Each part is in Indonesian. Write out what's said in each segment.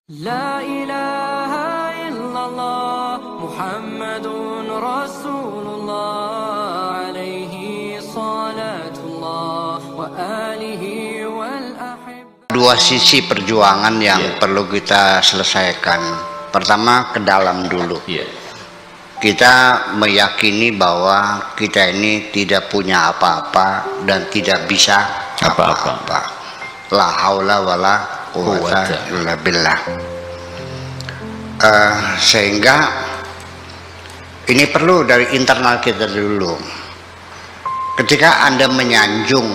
La ilaha illallah Muhammadun Rasulullah alaihi salatullah wa alihi wal ahib. Dua sisi perjuangan yang perlu kita selesaikan. Pertama, ke dalam dulu. Kita meyakini bahwa kita ini tidak punya apa-apa dan tidak bisa apa-apa. La haula wala quwwata illa billah. Sehingga ini perlu dari internal kita dulu. Ketika Anda menyanjung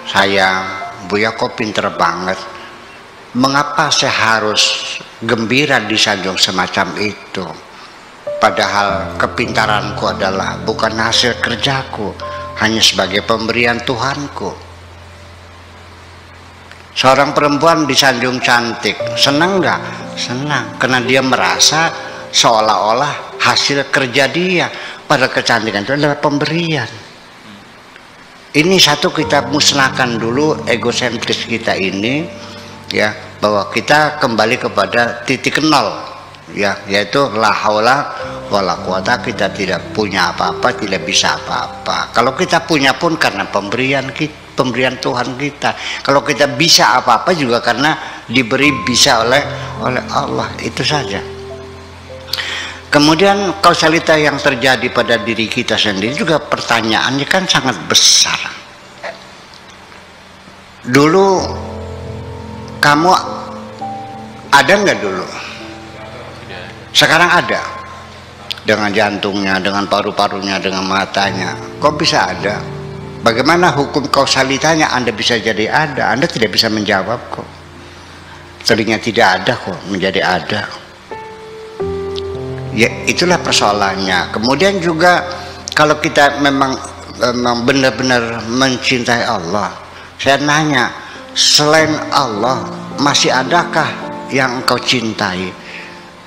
saya, Buya kok pinter banget, mengapa saya harus gembira disanjung semacam itu? Padahal kepintaranku adalah bukan hasil kerjaku, hanya sebagai pemberian Tuhanku. Seorang perempuan disanjung cantik, senang nggak? Senang, karena dia merasa seolah-olah hasil kerja dia. Pada kecantikan itu adalah pemberian. Ini satu, kita musnahkan dulu egosentris kita ini, ya, bahwa kita kembali kepada titik nol, ya, yaitu la haula wala quwata. Kita tidak punya apa-apa, tidak bisa apa-apa. Kalau kita punya pun karena pemberian kita, pemberian Tuhan kita. Kalau kita bisa apa-apa juga karena diberi bisa oleh Allah. Itu saja. Kemudian kausalita yang terjadi pada diri kita sendiri juga pertanyaannya kan sangat besar. Dulu kamu ada nggak dulu? Sekarang ada. Dengan jantungnya, dengan paru-parunya, dengan matanya. Kok bisa ada? Bagaimana hukum kausalitanya Anda bisa jadi ada? Anda tidak bisa menjawab kok. Tadinya tidak ada kok menjadi ada. Ya, itulah persoalannya. Kemudian juga kalau kita memang benar-benar mencintai Allah, saya nanya, selain Allah masih adakah yang engkau cintai?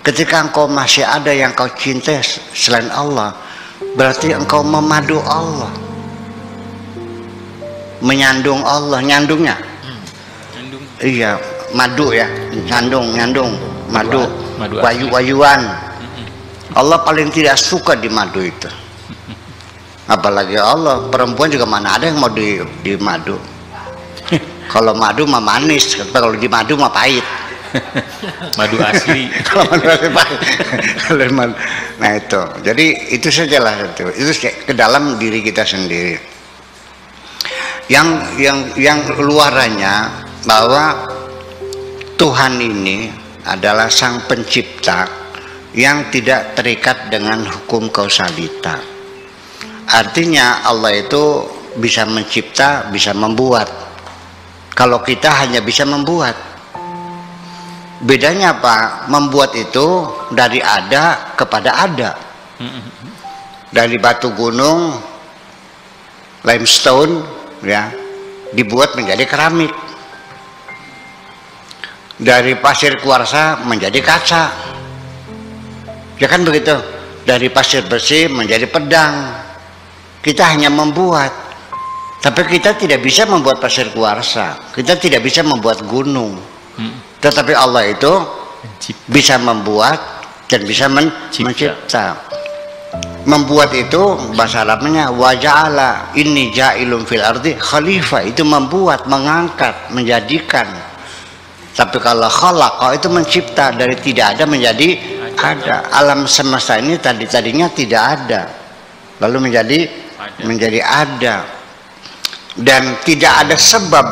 Ketika engkau masih ada yang kau cintai selain Allah, berarti engkau memadu Allah, menyandung Allah. Nyandungnya iya, madu ya, nyandung, madu, wayu-wayuan. Allah paling tidak suka di madu itu. Apalagi Allah, perempuan juga mana ada yang mau di madu. Kalau madu mah manis, kalau di madu mah pahit. Madu asli. Nah itu, jadi itu sajalah itu ke dalam diri kita sendiri. Yang luarannya bahwa Tuhan ini adalah Sang Pencipta yang tidak terikat dengan hukum kausalita. Artinya Allah itu bisa mencipta, bisa membuat. Kalau kita hanya bisa membuat. Bedanya apa? Membuat itu dari ada kepada ada. Dari batu gunung, limestone, ya, dibuat menjadi keramik. Dari pasir kuarsa menjadi kaca. Ya kan begitu? Dari pasir bersih menjadi pedang. Kita hanya membuat. Tapi kita tidak bisa membuat pasir kuarsa. Kita tidak bisa membuat gunung. Tetapi Allah itu bisa membuat dan bisa mencipta. Membuat itu bahasa Arabnya waja'ala inni ja'ilun fil ardi khalifah, itu membuat, mengangkat, menjadikan. Tapi kalau khalaqa itu mencipta, dari tidak ada menjadi ada. Alam semesta ini tadinya tidak ada, lalu menjadi ada. Dan tidak ada sebab,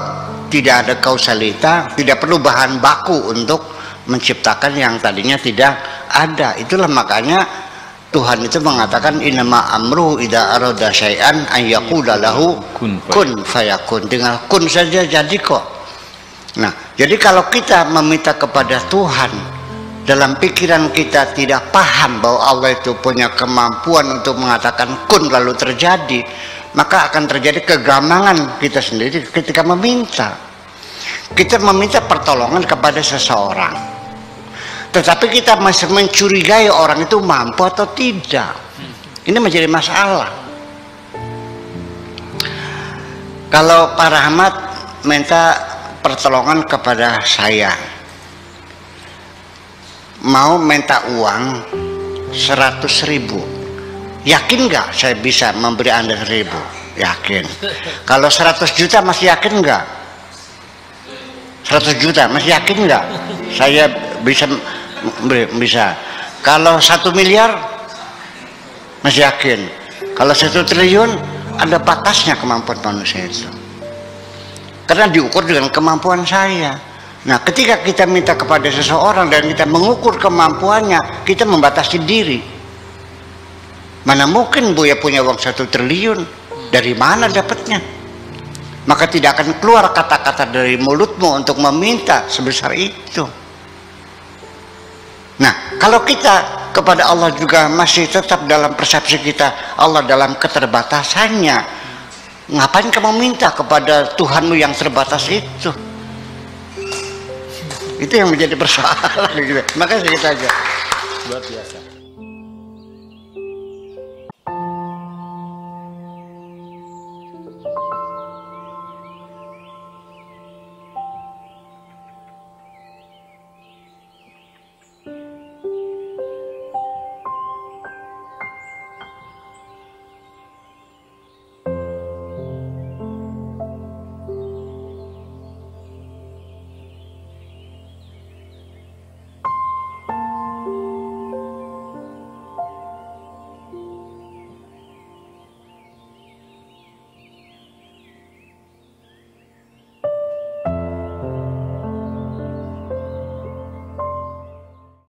tidak ada kausalita, tidak perlu bahan baku untuk menciptakan yang tadinya tidak ada. Itulah makanya Tuhan itu mengatakan innama amruhu idza arada syai'an an yaqula lahu kun fayakun. Dengan kun saja jadi kok. Nah, jadi kalau kita meminta kepada Tuhan, dalam pikiran kita tidak paham bahwa Allah itu punya kemampuan untuk mengatakan kun lalu terjadi, maka akan terjadi kegamangan kita sendiri ketika meminta. Kita meminta pertolongan kepada seseorang, tetapi kita masih mencurigai orang itu mampu atau tidak. Ini menjadi masalah. Kalau Pak Rahmat minta pertolongan kepada saya, mau minta uang 100.000, yakin nggak saya bisa memberi Anda 1.000? Yakin. Kalau 100 juta masih yakin nggak? 100 juta masih yakin nggak saya bisa? Kalau 1 miliar masih yakin? Kalau 1 triliun ada batasnya kemampuan manusia itu, karena diukur dengan kemampuan saya. Nah, ketika kita minta kepada seseorang dan kita mengukur kemampuannya, kita membatasi diri. Mana mungkin Buya punya uang 1 triliun, dari mana dapatnya? Maka tidak akan keluar kata-kata dari mulutmu untuk meminta sebesar itu. Nah, kalau kita kepada Allah juga masih tetap dalam persepsi kita, Allah dalam keterbatasannya, ngapain kamu minta kepada Tuhanmu yang terbatas itu? Itu yang menjadi persoalan gitu. Makanya kita aja. Luar biasa.